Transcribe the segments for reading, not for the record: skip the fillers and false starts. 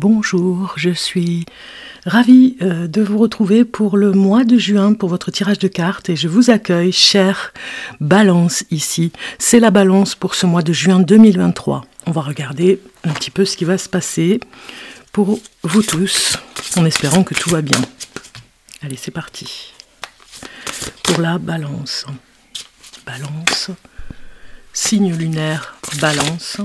Bonjour, je suis ravie de vous retrouver pour le mois de juin pour votre tirage de cartes et je vous accueille, chère Balance, ici. C'est la Balance pour ce mois de juin 2023. On va regarder un petit peu ce qui va se passer pour vous tous, en espérant que tout va bien. Allez, c'est parti. Pour la Balance. Balance. Signe lunaire, Balance.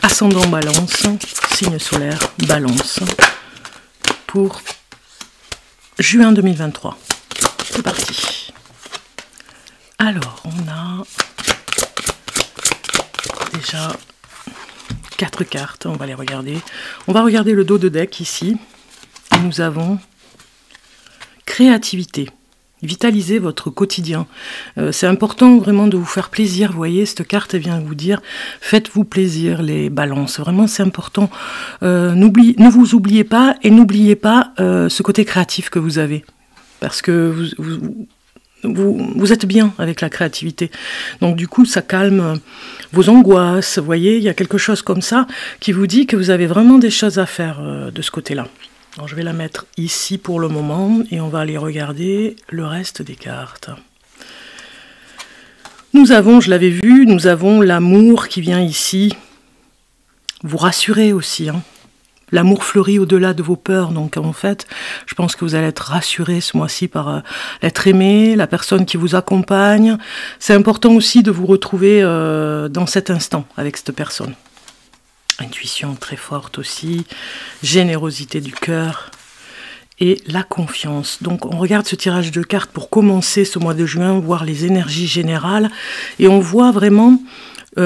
Ascendant Balance, signe solaire Balance pour juin 2023. C'est parti. Alors, on a déjà 4 cartes, on va les regarder. On va regarder le dos de deck ici. Et nous avons créativité. Vitalisez votre quotidien. C'est important vraiment de vous faire plaisir. Vous voyez, cette carte elle vient vous dire, faites-vous plaisir les balances. Vraiment, c'est important. Ne vous oubliez pas et n'oubliez pas ce côté créatif que vous avez. Parce que vous êtes bien avec la créativité. Donc du coup, ça calme vos angoisses. Vous voyez, il y a quelque chose comme ça qui vous dit que vous avez vraiment des choses à faire de ce côté-là. Alors, je vais la mettre ici pour le moment et on va aller regarder le reste des cartes. Nous avons, je l'avais vu, nous avons l'amour qui vient ici vous rassurer aussi. Hein. L'amour fleurit au-delà de vos peurs. Donc en fait, je pense que vous allez être rassuré ce mois-ci par l'être aimé, la personne qui vous accompagne. C'est important aussi de vous retrouver dans cet instant avec cette personne. Intuition très forte aussi, générosité du cœur et la confiance. Donc on regarde ce tirage de cartes pour commencer ce mois de juin, voir les énergies générales. Et on voit vraiment,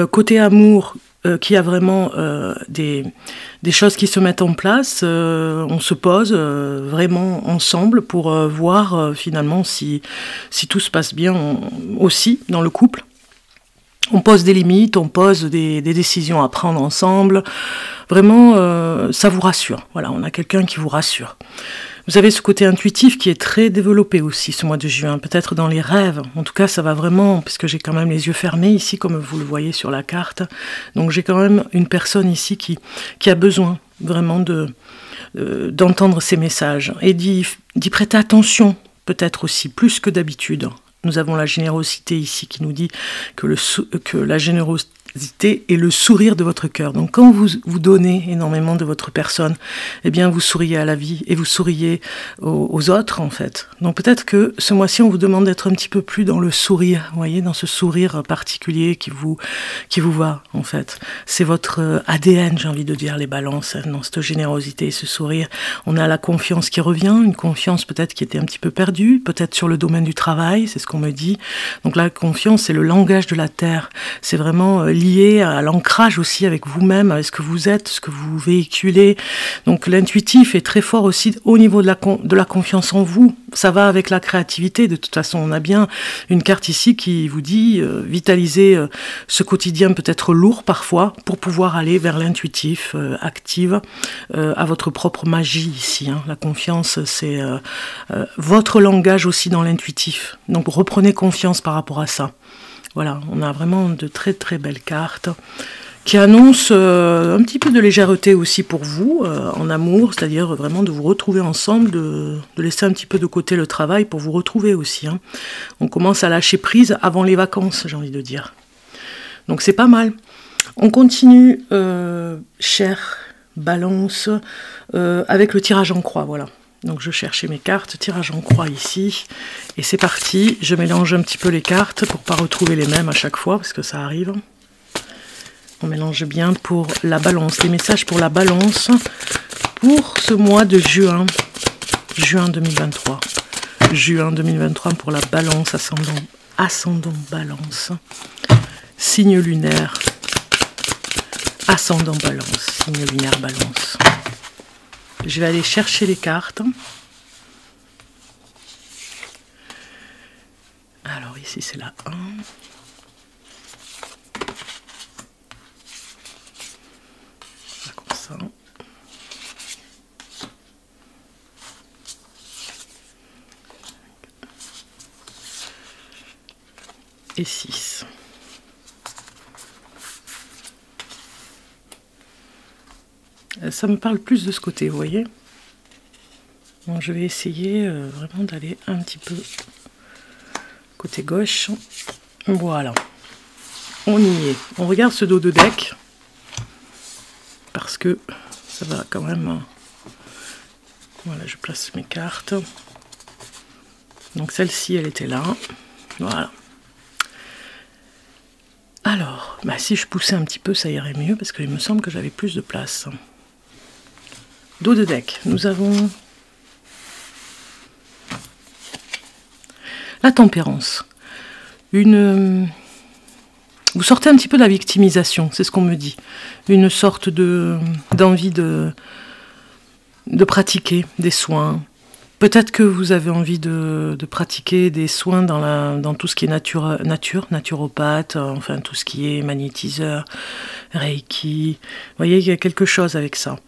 côté amour, qu'il y a vraiment des choses qui se mettent en place. On se pose vraiment ensemble pour voir finalement si tout se passe bien aussi dans le couple. On pose des limites, on pose des décisions à prendre ensemble. Vraiment, ça vous rassure. Voilà, on a quelqu'un qui vous rassure. Vous avez ce côté intuitif qui est très développé aussi ce mois de juin, peut-être dans les rêves. En tout cas, ça va vraiment, puisque j'ai quand même les yeux fermés ici, comme vous le voyez sur la carte. Donc j'ai quand même une personne ici qui a besoin vraiment d'entendre ces messages et d'y prêter attention, peut-être aussi, plus que d'habitude. Nous avons la générosité ici qui nous dit que la générosité est le sourire de votre cœur. Donc quand vous donnez énormément de votre personne, eh bien vous souriez à la vie et vous souriez aux autres en fait. Donc peut-être que ce mois-ci on vous demande d'être un petit peu plus dans le sourire, vous voyez, dans ce sourire particulier qui vous va en fait. C'est votre ADN, j'ai envie de dire, les balances, dans cette générosité et ce sourire. On a la confiance qui revient, une confiance peut-être qui était un petit peu perdue, peut-être sur le domaine du travail, c'est ce qu'on me dit. Donc la confiance, c'est le langage de la terre. C'est vraiment lié à l'ancrage aussi avec vous-même, avec ce que vous êtes, ce que vous véhiculez. Donc l'intuitif est très fort aussi au niveau de la confiance en vous. Ça va avec la créativité. De toute façon, on a bien une carte ici qui vous dit vitaliser ce quotidien peut-être lourd parfois pour pouvoir aller vers l'intuitif, active, à votre propre magie ici. Hein. La confiance, c'est votre langage aussi dans l'intuitif. Donc reprenez confiance par rapport à ça. Voilà, on a vraiment de très très belles cartes qui annoncent un petit peu de légèreté aussi pour vous en amour, c'est-à-dire vraiment de vous retrouver ensemble, de laisser un petit peu de côté le travail pour vous retrouver aussi. Hein. On commence à lâcher prise avant les vacances, j'ai envie de dire. Donc c'est pas mal. On continue, chère Balance, avec le tirage en croix, voilà. Donc je cherchais mes cartes, tirage en croix ici, et c'est parti. Je mélange un petit peu les cartes pour ne pas retrouver les mêmes à chaque fois, parce que ça arrive. On mélange bien pour la Balance, les messages pour la Balance, pour ce mois de juin 2023. Juin 2023 pour la Balance, ascendant Balance, signe lunaire, ascendant Balance, signe lunaire Balance. Je vais aller chercher les cartes. Alors ici c'est la 1. Comme ça. Et 6. Ça me parle plus de ce côté, vous voyez. Donc je vais essayer vraiment d'aller un petit peu côté gauche. Voilà. On y est. On regarde ce dos de deck. Parce que ça va quand même... Voilà, je place mes cartes. Donc celle-ci, elle était là. Voilà. Alors, bah, si je poussais un petit peu, ça irait mieux, parce qu'il me semble que j'avais plus de place. Dos de deck. Nous avons... La tempérance. Vous sortez un petit peu de la victimisation, c'est ce qu'on me dit. Une sorte d'envie de pratiquer des soins. Peut-être que vous avez envie de pratiquer des soins dans tout ce qui est naturopathe, enfin tout ce qui est magnétiseur, Reiki. Vous voyez, il y a quelque chose avec ça.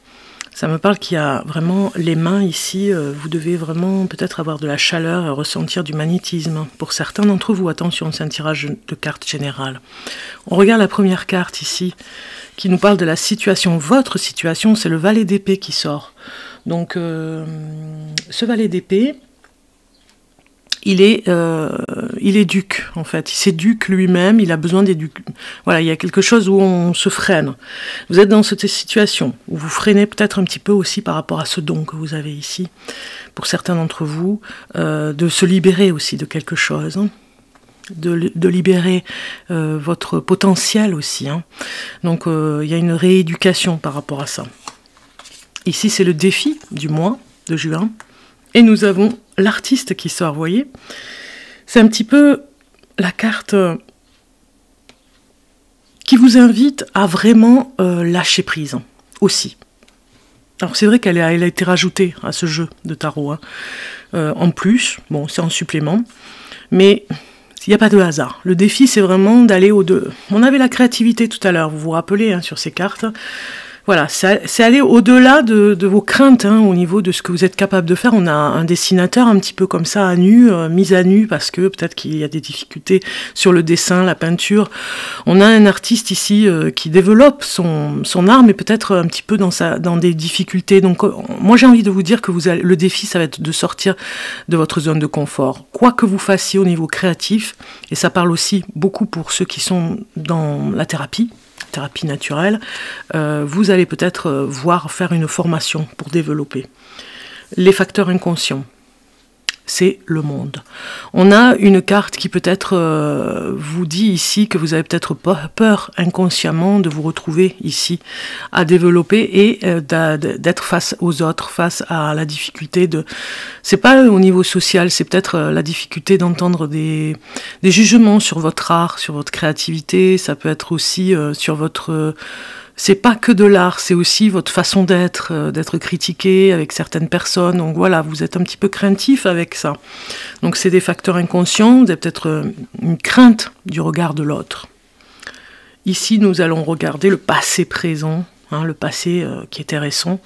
Ça me parle qu'il y a vraiment les mains ici, vous devez vraiment peut-être avoir de la chaleur et ressentir du magnétisme. Pour certains d'entre vous, attention, c'est un tirage de cartes générales. On regarde la première carte ici, qui nous parle de la situation. Votre situation, c'est le valet d'épée qui sort. Donc, ce valet d'épée, il est duc, en fait. Il s'éduque lui-même, il a besoin d'éduquer. Voilà, il y a quelque chose où on se freine. Vous êtes dans cette situation où vous freinez peut-être un petit peu aussi par rapport à ce don que vous avez ici, pour certains d'entre vous, de se libérer aussi de quelque chose, hein, de libérer votre potentiel aussi. Hein. Donc, il y a une rééducation par rapport à ça. Ici, c'est le défi du mois de juin. Et nous avons l'artiste qui sort, vous voyez. C'est un petit peu la carte qui vous invite à vraiment lâcher prise aussi. Alors c'est vrai qu'elle a été rajoutée à ce jeu de tarot. Hein. En plus, bon, c'est en supplément. Mais il n'y a pas de hasard. Le défi, c'est vraiment d'aller au-delà. On avait la créativité tout à l'heure, vous vous rappelez, hein, sur ces cartes. Voilà, c'est aller au-delà de vos craintes, hein, au niveau de ce que vous êtes capable de faire. On a un dessinateur un petit peu comme ça, à nu, mis à nu, parce que peut-être qu'il y a des difficultés sur le dessin, la peinture. On a un artiste ici qui développe son art, mais peut-être un petit peu dans des difficultés. Donc moi j'ai envie de vous dire que le défi, ça va être de sortir de votre zone de confort. Quoi que vous fassiez au niveau créatif, et ça parle aussi beaucoup pour ceux qui sont dans la thérapie naturelle, vous allez peut-être faire une formation pour développer. Les facteurs inconscients, c'est le monde. On a une carte qui peut-être vous dit ici que vous avez peut-être peur inconsciemment de vous retrouver ici à développer et d'être face aux autres, face à la difficulté de... C'est pas au niveau social, c'est peut-être la difficulté d'entendre des jugements sur votre art, sur votre créativité, ça peut être aussi sur votre... C'est pas que de l'art, c'est aussi votre façon d'être critiqué avec certaines personnes. Donc voilà, vous êtes un petit peu craintif avec ça. Donc c'est des facteurs inconscients, vous avez peut-être une crainte du regard de l'autre. Ici, nous allons regarder le passé présent, hein, le passé qui était récent,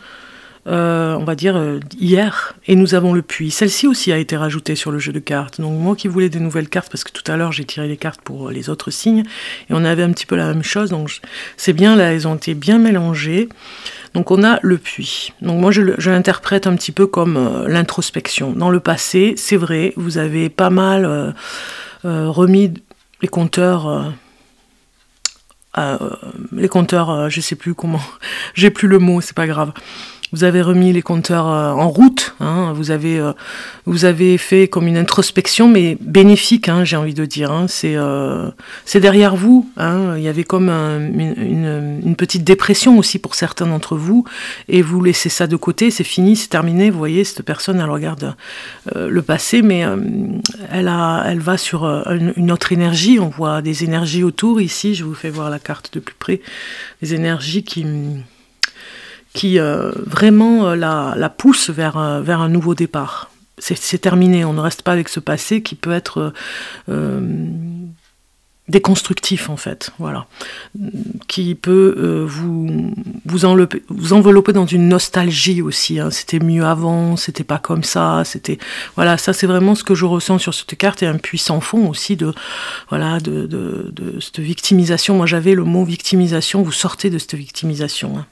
on va dire hier, et nous avons le puits. Celle-ci aussi a été rajoutée sur le jeu de cartes. Donc moi qui voulais des nouvelles cartes, parce que tout à l'heure j'ai tiré les cartes pour les autres signes, et on avait un petit peu la même chose, donc c'est bien, là elles ont été bien mélangées. Donc on a le puits. Donc moi je l'interprète un petit peu comme l'introspection. Dans le passé, c'est vrai, vous avez pas mal remis les compteurs... je sais plus comment, j'ai plus le mot, c'est pas grave. Vous avez remis les compteurs en route, hein, vous avez fait comme une introspection, mais bénéfique, hein, j'ai envie de dire. Hein, c'est derrière vous. Hein, il y avait comme une petite dépression aussi pour certains d'entre vous, et vous laissez ça de côté, c'est fini, c'est terminé. Vous voyez, cette personne, elle regarde le passé, mais elle va sur une autre énergie. On voit des énergies autour. Ici, je vous fais voir la carte de plus près, des énergies qui vraiment la pousse vers un nouveau départ. C'est terminé, on ne reste pas avec ce passé qui peut être déconstructif en fait, voilà, qui peut vous envelopper dans une nostalgie aussi, hein. C'était mieux avant, c'était pas comme ça, c'était... Voilà, ça c'est vraiment ce que je ressens sur cette carte, et un puissant fond aussi de cette victimisation. Moi j'avais le mot victimisation, vous sortez de cette victimisation, hein.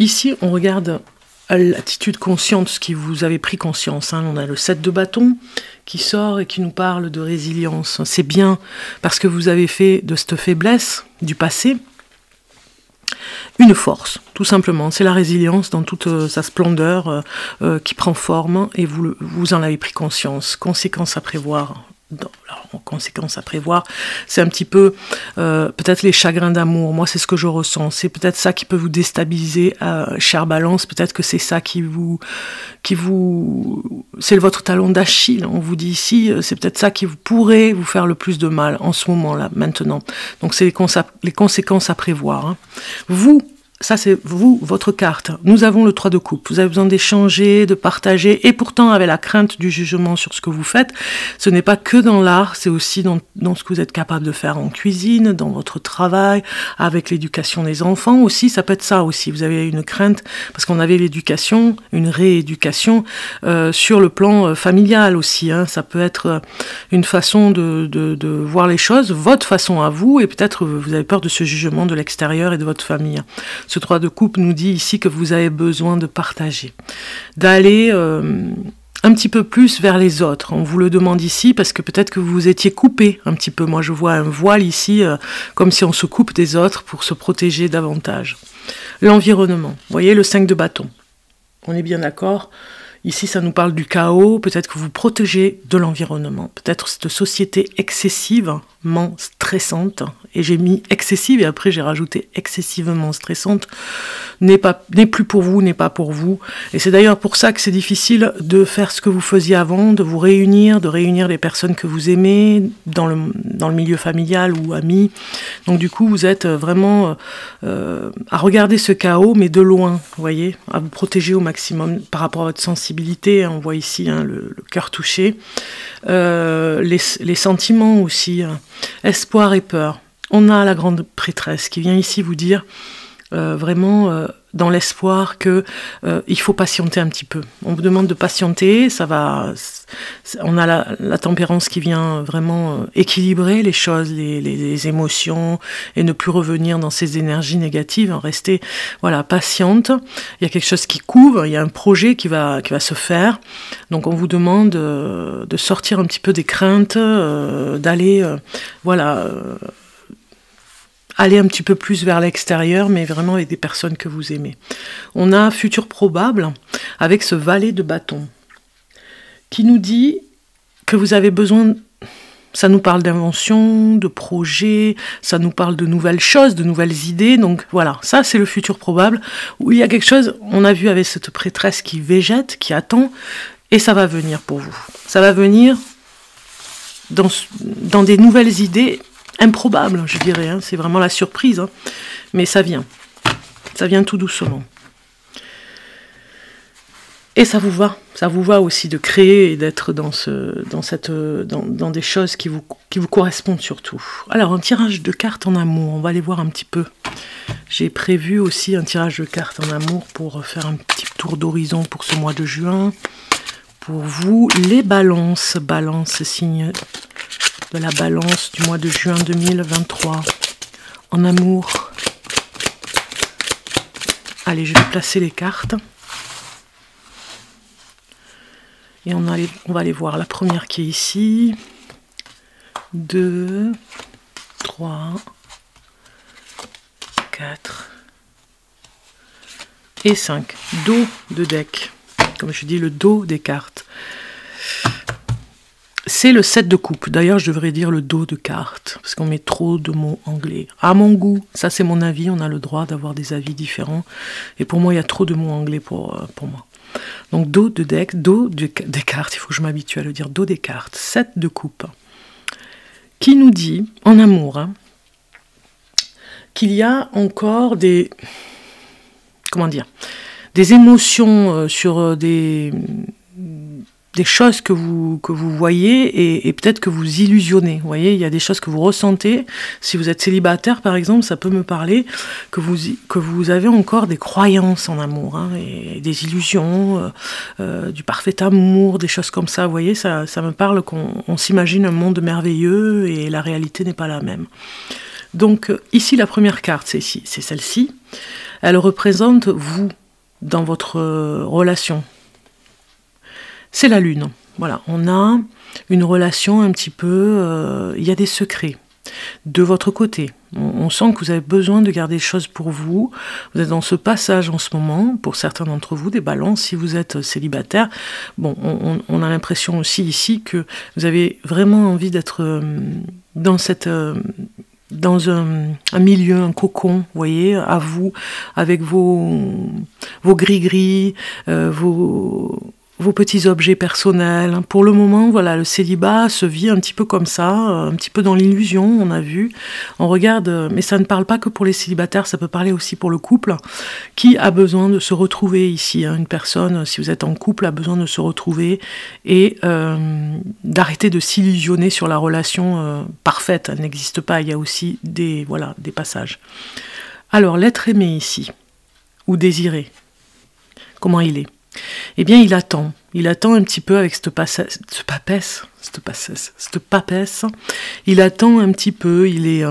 Ici, on regarde l'attitude consciente, ce qui vous avez pris conscience. Hein. On a le 7 de bâton qui sort et qui nous parle de résilience. C'est bien parce que vous avez fait de cette faiblesse du passé une force, tout simplement. C'est la résilience dans toute sa splendeur qui prend forme et vous en avez pris conscience. Conséquences à prévoir. Alors, en conséquence à prévoir, c'est un petit peu peut-être les chagrins d'amour. Moi, c'est ce que je ressens. C'est peut-être ça qui peut vous déstabiliser, chère Balance. Peut-être que c'est ça c'est votre talon d'Achille. On vous dit ici, c'est peut-être ça qui pourrait vous faire le plus de mal en ce moment-là, maintenant. Donc, c'est les conséquences à prévoir. Hein. Vous. Ça, c'est vous, votre carte. Nous avons le 3 de coupe. Vous avez besoin d'échanger, de partager, et pourtant, avec la crainte du jugement sur ce que vous faites, ce n'est pas que dans l'art, c'est aussi dans ce que vous êtes capable de faire en cuisine, dans votre travail, avec l'éducation des enfants aussi. Ça peut être ça aussi. Vous avez une crainte, parce qu'on avait l'éducation, une rééducation, sur le plan familial aussi. Hein. Ça peut être une façon de voir les choses, votre façon à vous, et peut-être vous avez peur de ce jugement de l'extérieur et de votre famille. Ce 3 de coupe nous dit ici que vous avez besoin de partager, d'aller un petit peu plus vers les autres. On vous le demande ici parce que peut-être que vous étiez coupé un petit peu. Moi, je vois un voile ici, comme si on se coupe des autres pour se protéger davantage. L'environnement. Vous voyez, le 5 de bâton. On est bien d'accord. Ici, ça nous parle du chaos. Peut-être que vous protégez de l'environnement. Peut-être cette société excessivement stressante. Et j'ai mis excessive et après j'ai rajouté excessivement stressante. N'est plus pour vous, n'est pas pour vous. Et c'est d'ailleurs pour ça que c'est difficile de faire ce que vous faisiez avant, de vous réunir, de réunir les personnes que vous aimez dans le milieu familial ou amis. Donc du coup, vous êtes vraiment à regarder ce chaos, mais de loin, vous voyez, à vous protéger au maximum par rapport à votre sensibilité. On voit ici hein, le cœur touché. Les sentiments aussi, espoir et peur. On a la grande prêtresse qui vient ici vous dire vraiment dans l'espoir que il faut patienter un petit peu. On vous demande de patienter, ça va. On a la tempérance qui vient vraiment équilibrer les choses, les émotions et ne plus revenir dans ces énergies négatives. Rester voilà patiente. Il y a quelque chose qui couvre, il y a un projet qui va se faire. Donc on vous demande de sortir un petit peu des craintes, d'aller aller un petit peu plus vers l'extérieur, mais vraiment avec des personnes que vous aimez. On a futur probable avec ce valet de bâton qui nous dit que vous avez besoin, ça nous parle d'invention, de projet, ça nous parle de nouvelles choses, de nouvelles idées, donc voilà, ça c'est le futur probable, où il y a quelque chose, on a vu avec cette prêtresse qui végète, qui attend, et ça va venir pour vous. Ça va venir dans des nouvelles idées, improbable, je dirais, hein. C'est vraiment la surprise, hein. Mais ça vient tout doucement. Et ça vous va aussi de créer et d'être dans des choses qui vous correspondent surtout. Alors, un tirage de cartes en amour, on va aller voir un petit peu. J'ai prévu aussi un tirage de cartes en amour pour faire un petit tour d'horizon pour ce mois de juin. Pour vous, les balances, signe de la balance du mois de juin 2023. En amour. Allez, je vais placer les cartes. Et on va aller voir la première qui est ici. 2, 3, 4 et 5. Dos de deck. Comme je dis, le dos des cartes. C'est le 7 de coupe. D'ailleurs, je devrais dire le dos de cartes, parce qu'on met trop de mots anglais. À mon goût, ça c'est mon avis, on a le droit d'avoir des avis différents. Et pour moi, il y a trop de mots anglais pour moi. Donc, dos de deck, dos des cartes, il faut que je m'habitue à le dire, dos des cartes, 7 de coupe. Qui nous dit, en amour, hein, qu'il y a encore des... Comment dire ? Des émotions sur des choses que vous voyez et peut-être que vous illusionnez. Vous voyez, il y a des choses que vous ressentez. Si vous êtes célibataire, par exemple, ça peut me parler que vous avez encore des croyances en amour, hein, et des illusions, du parfait amour, des choses comme ça. Vous voyez, ça me parle qu'on s'imagine un monde merveilleux et la réalité n'est pas la même. Donc, ici, la première carte, c'est celle-ci. Elle représente vous dans votre relation. C'est la lune. Voilà, on a une relation un petit peu... il y a des secrets de votre côté. On sent que vous avez besoin de garder les choses pour vous. Vous êtes dans ce passage en ce moment, pour certains d'entre vous, des balances. Si vous êtes célibataire, bon, on a l'impression aussi ici que vous avez vraiment envie d'être dans cette... dans un milieu, un cocon, vous voyez, à vous, avec vos gris-gris, vos petits objets personnels. Pour le moment, voilà, le célibat se vit un petit peu comme ça, un petit peu dans l'illusion, on a vu. On regarde, mais ça ne parle pas que pour les célibataires, ça peut parler aussi pour le couple, qui a besoin de se retrouver ici. Une personne, si vous êtes en couple, a besoin de se retrouver et d'arrêter de s'illusionner sur la relation parfaite. Elle n'existe pas, il y a aussi des passages. Alors, l'être aimé ici, ou désiré, comment il est? Eh bien, il attend un petit peu avec cette papesse. Il attend un petit peu, il est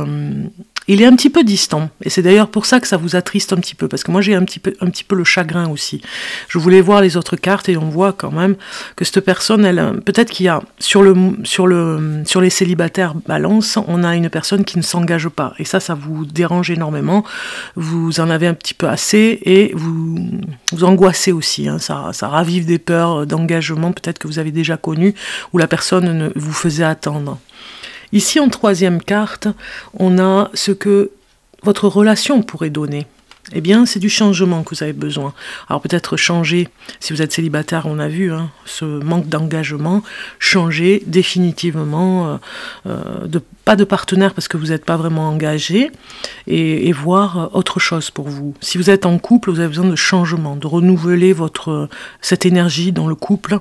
un petit peu distant. Et c'est d'ailleurs pour ça que ça vous attriste un petit peu, parce que moi j'ai un petit peu le chagrin aussi. Je voulais voir les autres cartes et on voit quand même que cette personne, peut-être qu'il y a sur les célibataires balance, on a une personne qui ne s'engage pas. Et ça vous dérange énormément. Vous en avez un petit peu assez et vous angoissez aussi. Hein. Ça ravive des peurs d'engagement, peut-être que vous avez déjà connu, où la personne vous faisait attendre. Ici, en troisième carte, on a ce que votre relation pourrait donner. Eh bien, c'est du changement que vous avez besoin. Alors peut-être changer, si vous êtes célibataire, on a vu, hein, ce manque d'engagement, changer définitivement, pas de partenaire parce que vous n'êtes pas vraiment engagé, et voir autre chose pour vous. Si vous êtes en couple, vous avez besoin de changement, de renouveler cette énergie dans le couple,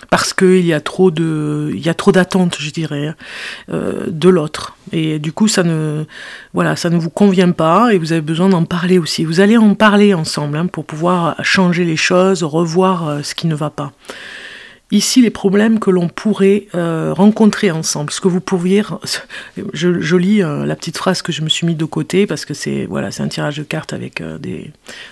parce qu'il y a trop d'attentes, je dirais, de l'autre. Et du coup, ça ne vous convient pas, et vous avez besoin d'en parler aussi. Vous allez en parler ensemble, hein, pour pouvoir changer les choses, revoir ce qui ne va pas. Ici, les problèmes que l'on pourrait rencontrer ensemble, ce que vous pourriez... Je lis la petite phrase que je me suis mis de côté, parce que c'est un tirage de cartes avec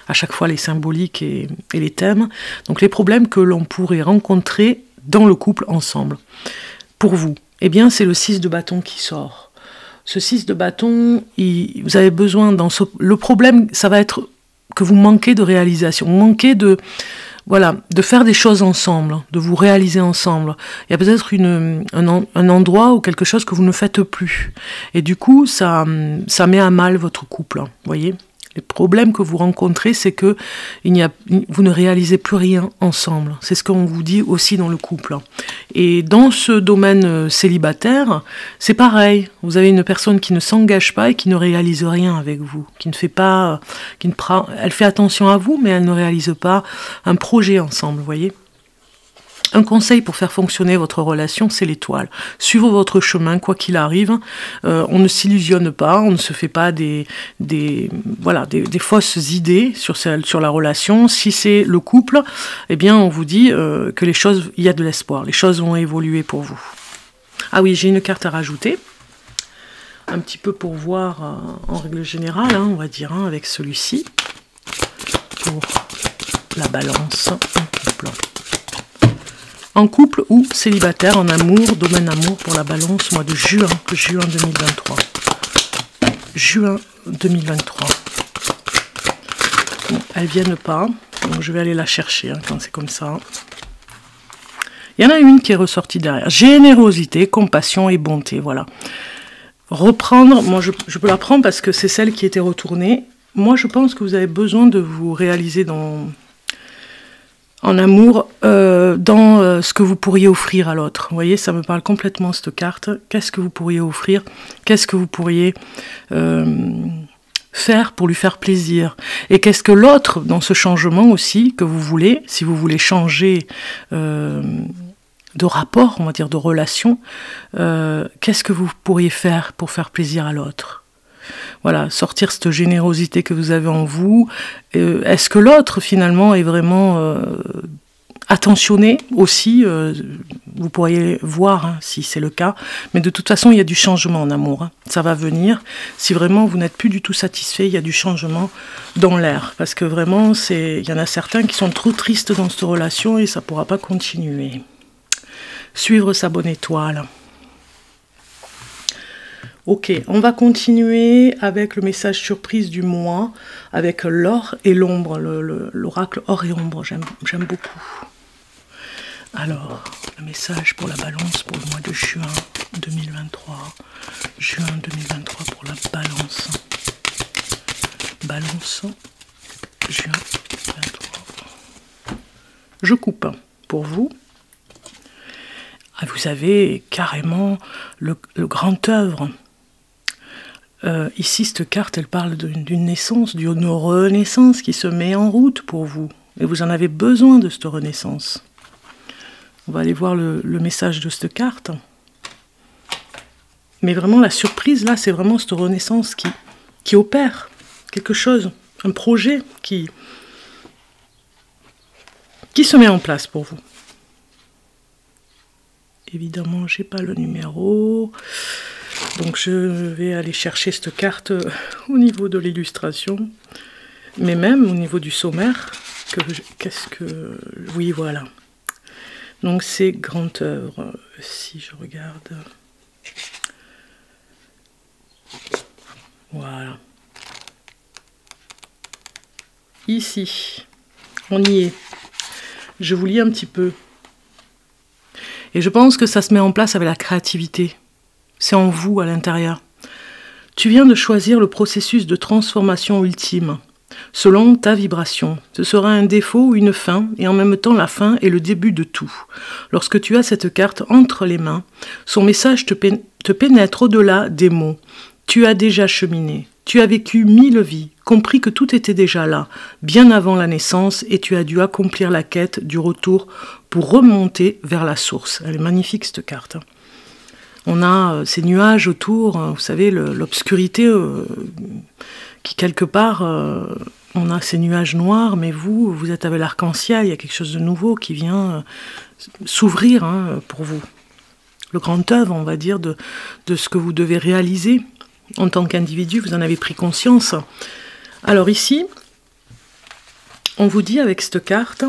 à chaque fois les symboliques et les thèmes. Donc les problèmes que l'on pourrait rencontrer dans le couple ensemble. Pour vous, eh bien, c'est le 6 de bâton qui sort. Ce 6 de bâton, vous avez besoin... Le problème, ça va être que vous manquez de réalisation, vous manquez de faire des choses ensemble, de vous réaliser ensemble. Il y a peut-être un endroit ou quelque chose que vous ne faites plus. Et du coup, ça met à mal votre couple, vous voyez. Les problèmes que vous rencontrez, c'est que vous ne réalisez plus rien ensemble. C'est ce qu'on vous dit aussi dans le couple. Et dans ce domaine célibataire, c'est pareil. Vous avez une personne qui ne s'engage pas et qui ne réalise rien avec vous, elle fait attention à vous, mais elle ne réalise pas un projet ensemble, vous voyez. Un conseil pour faire fonctionner votre relation, c'est l'étoile. Suivre votre chemin, quoi qu'il arrive. On ne s'illusionne pas, on ne se fait pas des fausses idées sur la relation. Si c'est le couple, eh bien, on vous dit que il y a de l'espoir. Les choses vont évoluer pour vous. Ah oui, j'ai une carte à rajouter. Un petit peu pour voir en règle générale, hein, on va dire, hein, avec celui-ci. Pour la balance en couple. En couple ou célibataire, en amour, domaine amour pour la balance, mois de juin 2023. Juin 2023. Bon, elles ne viennent pas, donc je vais aller la chercher hein, quand c'est comme ça. Il y en a une qui est ressortie derrière. Générosité, compassion et bonté, voilà. Reprendre, moi je peux la prendre parce que c'est celle qui était retournée. Moi je pense que vous avez besoin de vous réaliser en amour, dans ce que vous pourriez offrir à l'autre. Vous voyez, ça me parle complètement cette carte. Qu'est-ce que vous pourriez offrir? Qu'est-ce que vous pourriez faire pour lui faire plaisir? Et qu'est-ce que l'autre, dans ce changement aussi, que vous voulez, si vous voulez changer de rapport, on va dire de relation, qu'est-ce que vous pourriez faire pour faire plaisir à l'autre? Voilà, sortir cette générosité que vous avez en vous. Est-ce que l'autre, finalement, est vraiment attentionné aussi, vous pourriez voir hein, si c'est le cas, mais de toute façon il y a du changement en amour, hein. Ça va venir, si vraiment vous n'êtes plus du tout satisfait, il y a du changement dans l'air, parce que vraiment il y en a certains qui sont trop tristes dans cette relation et ça ne pourra pas continuer. Suivre sa bonne étoile. Ok, on va continuer avec le message surprise du mois, avec l'or et l'ombre, l'oracle or et ombre, j'aime beaucoup. Alors, le message pour la balance pour le mois de juin 2023. Juin 2023 pour la balance. Balance, juin 2023. Je coupe pour vous. Vous avez carrément le grand œuvre. Ici, cette carte, elle parle d'une naissance, d'une renaissance qui se met en route pour vous. Et vous en avez besoin de cette renaissance. On va aller voir le message de cette carte. Mais vraiment, la surprise, là, c'est vraiment cette renaissance qui opère quelque chose, un projet qui se met en place pour vous. Évidemment, j'ai pas le numéro. Donc, je vais aller chercher cette carte au niveau de l'illustration. Mais même au niveau du sommaire, oui, voilà. Donc c'est grande œuvre, si je regarde. Voilà. Ici, on y est. Je vous lis un petit peu. Et je pense que ça se met en place avec la créativité. C'est en vous, à l'intérieur. Tu viens de choisir le processus de transformation ultime. Selon ta vibration, ce sera un défaut ou une fin, et en même temps la fin est le début de tout. Lorsque tu as cette carte entre les mains, son message te pénètre au-delà des mots. Tu as déjà cheminé, tu as vécu 1000 vies, compris que tout était déjà là, bien avant la naissance, et tu as dû accomplir la quête du retour pour remonter vers la source. Elle est magnifique cette carte. On a ces nuages autour, vous savez, l'obscurité qui quelque part, on a ces nuages noirs, mais vous êtes avec l'arc-en-ciel, il y a quelque chose de nouveau qui vient s'ouvrir hein, pour vous. Le grand œuvre, on va dire, de ce que vous devez réaliser en tant qu'individu, vous en avez pris conscience. Alors ici, on vous dit avec cette carte,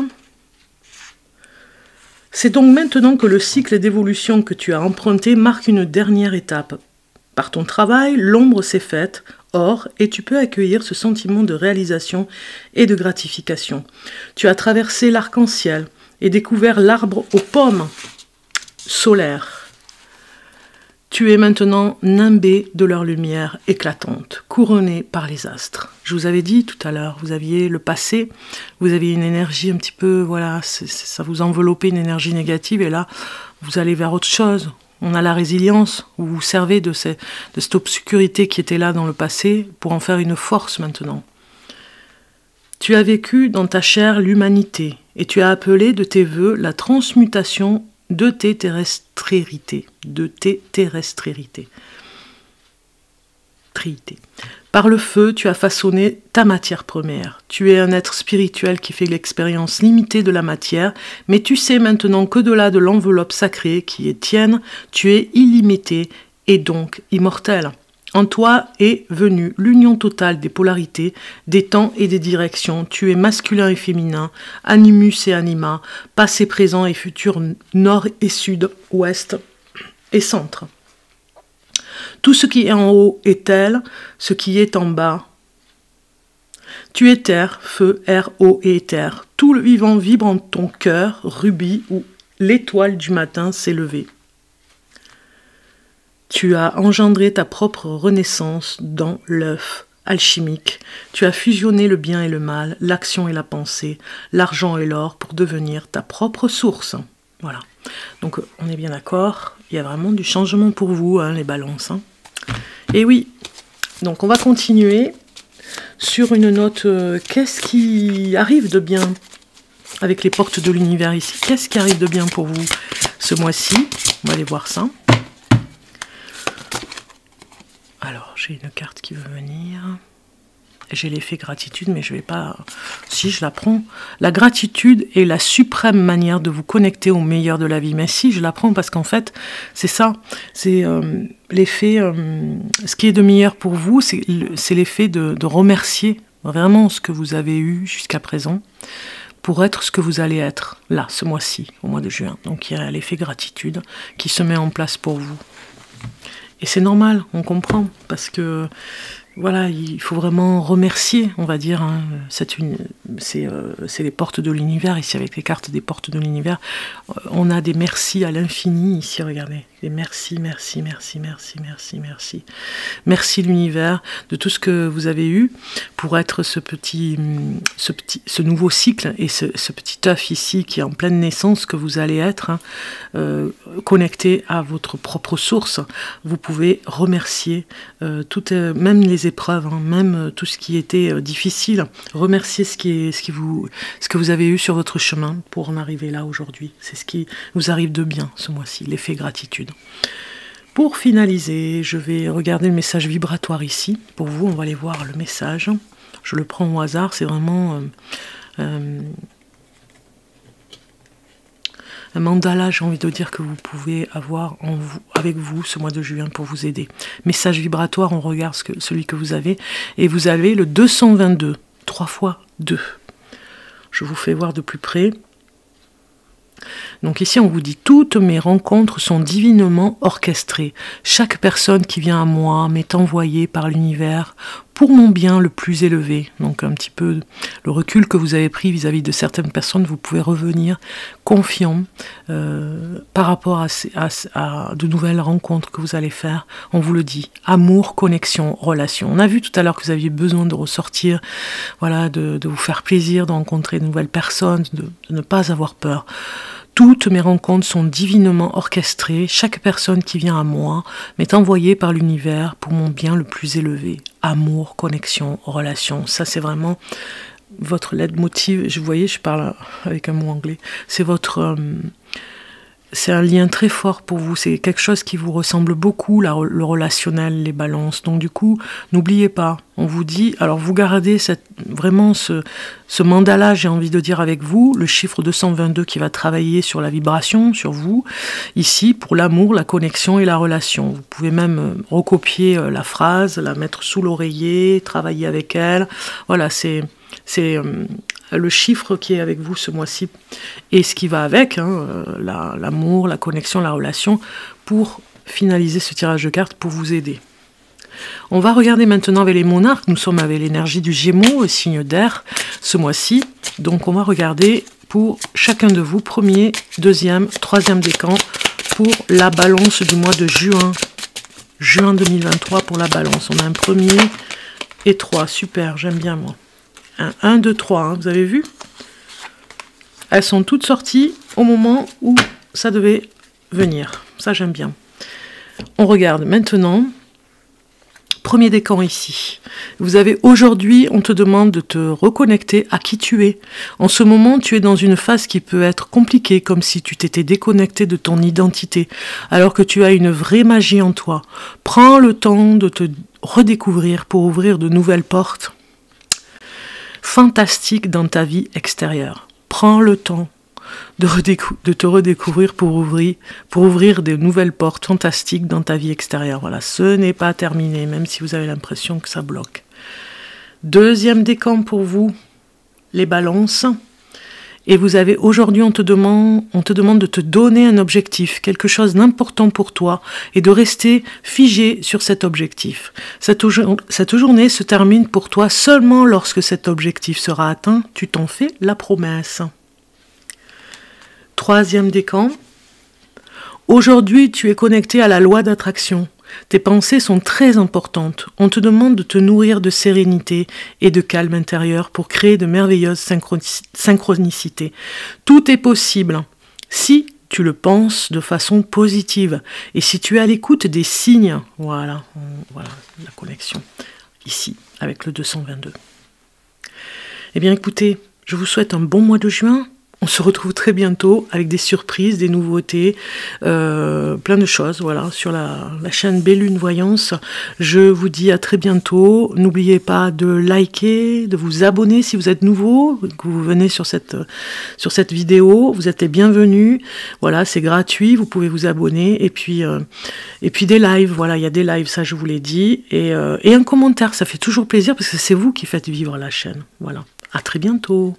c'est donc maintenant que le cycle d'évolution que tu as emprunté marque une dernière étape. Par ton travail, l'ombre s'est faite, or, et tu peux accueillir ce sentiment de réalisation et de gratification. Tu as traversé l'arc-en-ciel et découvert l'arbre aux pommes solaires. Tu es maintenant nimbé de leur lumière éclatante, couronné par les astres. Je vous avais dit tout à l'heure, vous aviez le passé, vous aviez une énergie un petit peu, voilà, ça vous enveloppait une énergie négative, et là, vous allez vers autre chose. On a la résilience, vous vous servez de cette obscurité qui était là dans le passé pour en faire une force maintenant. Tu as vécu dans ta chair l'humanité, et tu as appelé de tes vœux la transmutation de tes terrestriérités. Par le feu, tu as façonné ta matière première. Tu es un être spirituel qui fait l'expérience limitée de la matière, mais tu sais maintenant qu'au-delà de l'enveloppe sacrée qui est tienne, tu es illimité et donc immortel. En toi est venue l'union totale des polarités, des temps et des directions. Tu es masculin et féminin, animus et anima, passé, présent et futur, nord et sud, ouest et centre. Tout ce qui est en haut est tel, ce qui est en bas. Tu es terre, feu, air, eau et éther. Tout le vivant vibre en ton cœur, rubis, où l'étoile du matin s'est levée. Tu as engendré ta propre renaissance dans l'œuf alchimique. Tu as fusionné le bien et le mal, l'action et la pensée, l'argent et l'or pour devenir ta propre source. Voilà. Donc on est bien d'accord, il y a vraiment du changement pour vous, hein, les balances. Hein. Et oui, donc on va continuer sur une note. Qu'est-ce qui arrive de bien avec les portes de l'univers ici? Qu'est-ce qui arrive de bien pour vous ce mois-ci? On va aller voir ça. Alors, j'ai une carte qui veut venir. J'ai l'effet gratitude, mais je vais pas... Si, je la prends. La gratitude est la suprême manière de vous connecter au meilleur de la vie. Mais si, je la prends parce qu'en fait, c'est ça. C'est l'effet... ce qui est de meilleur pour vous, c'est l'effet de remercier vraiment ce que vous avez eu jusqu'à présent pour être ce que vous allez être, là, ce mois-ci, au mois de juin. Donc, il y a l'effet gratitude qui se met en place pour vous. Et c'est normal, on comprend, parce que... Voilà, il faut vraiment remercier, on va dire. Hein. C'est les portes de l'univers, ici avec les cartes des portes de l'univers. On a des merci à l'infini ici, regardez. Des merci, merci, merci, merci, merci, merci. Merci l'univers de tout ce que vous avez eu pour être ce nouveau cycle et ce petit œuf ici qui est en pleine naissance que vous allez être, hein, connecté à votre propre source. Vous pouvez remercier même les épreuves, hein, même tout ce qui était difficile. Remercier ce que vous avez eu sur votre chemin pour en arriver là aujourd'hui. C'est ce qui vous arrive de bien ce mois-ci, l'effet gratitude. Pour finaliser, je vais regarder le message vibratoire ici. Pour vous, on va aller voir le message. Je le prends au hasard, c'est vraiment un mandala, j'ai envie de dire, que vous pouvez avoir avec vous ce mois de juin pour vous aider. Message vibratoire, on regarde celui que vous avez. Et vous avez le 222, 3 fois 2. Je vous fais voir de plus près. Donc ici, on vous dit « Toutes mes rencontres sont divinement orchestrées. Chaque personne qui vient à moi m'est envoyée par l'univers pour mon bien le plus élevé. » Donc un petit peu le recul que vous avez pris vis-à-vis de certaines personnes, vous pouvez revenir confiant par rapport à de nouvelles rencontres que vous allez faire. On vous le dit, amour, connexion, relation. On a vu tout à l'heure que vous aviez besoin de ressortir, voilà, de vous faire plaisir, de rencontrer de nouvelles personnes, de ne pas avoir peur. Toutes mes rencontres sont divinement orchestrées. Chaque personne qui vient à moi m'est envoyée par l'univers pour mon bien le plus élevé. Amour, connexion, relation. Ça, c'est vraiment votre leitmotiv. Vous voyez, je parle avec un mot anglais. C'est un lien très fort pour vous. C'est quelque chose qui vous ressemble beaucoup, le relationnel, les balances. Donc du coup, n'oubliez pas. On vous dit, alors vous gardez vraiment ce mandala, j'ai envie de dire, avec vous, le chiffre 222 qui va travailler sur la vibration, sur vous, ici, pour l'amour, la connexion et la relation. Vous pouvez même recopier la phrase, la mettre sous l'oreiller, travailler avec elle. Voilà, c'est le chiffre qui est avec vous ce mois-ci et ce qui va avec, hein, l'amour, la connexion, la relation, pour finaliser ce tirage de cartes, pour vous aider. On va regarder maintenant avec les monarques. Nous sommes avec l'énergie du Gémeaux, le signe d'air, ce mois-ci. Donc on va regarder pour chacun de vous, premier, deuxième, troisième décan, pour la balance du mois de juin. Juin 2023 pour la balance. On a un premier et 3. Super, j'aime bien moi. 1, 2, 3, hein, vous avez vu? Elles sont toutes sorties au moment où ça devait venir. Ça, j'aime bien. On regarde maintenant. Premier décan ici. Vous avez aujourd'hui, on te demande de te reconnecter à qui tu es. En ce moment, tu es dans une phase qui peut être compliquée, comme si tu t'étais déconnecté de ton identité, alors que tu as une vraie magie en toi. Prends le temps de te redécouvrir pour ouvrir de nouvelles portes fantastiques dans ta vie extérieure. Prends le temps de te redécouvrir pour ouvrir de nouvelles portes fantastiques dans ta vie extérieure. Voilà, ce n'est pas terminé, même si vous avez l'impression que ça bloque. Deuxième décan pour vous, les balances. Et vous avez aujourd'hui, on te demande de te donner un objectif, quelque chose d'important pour toi, et de rester figé sur cet objectif. Cette journée se termine pour toi seulement lorsque cet objectif sera atteint. Tu t'en fais la promesse. Troisième décan. Aujourd'hui, tu es connecté à la loi d'attraction. Tes pensées sont très importantes. On te demande de te nourrir de sérénité et de calme intérieur pour créer de merveilleuses synchronicités. Tout est possible si tu le penses de façon positive et si tu es à l'écoute des signes. Voilà la connexion ici avec le 222. Eh bien écoutez, je vous souhaite un bon mois de juin. On se retrouve très bientôt avec des surprises, des nouveautés, plein de choses, voilà, sur la chaîne Bellune Voyance. Je vous dis à très bientôt. N'oubliez pas de liker, de vous abonner si vous êtes nouveau, que vous venez sur cette vidéo. Vous êtes les bienvenus. Voilà, c'est gratuit, vous pouvez vous abonner. Et puis des lives, voilà, il y a des lives, ça je vous l'ai dit. Et un commentaire, ça fait toujours plaisir parce que c'est vous qui faites vivre la chaîne. Voilà, à très bientôt.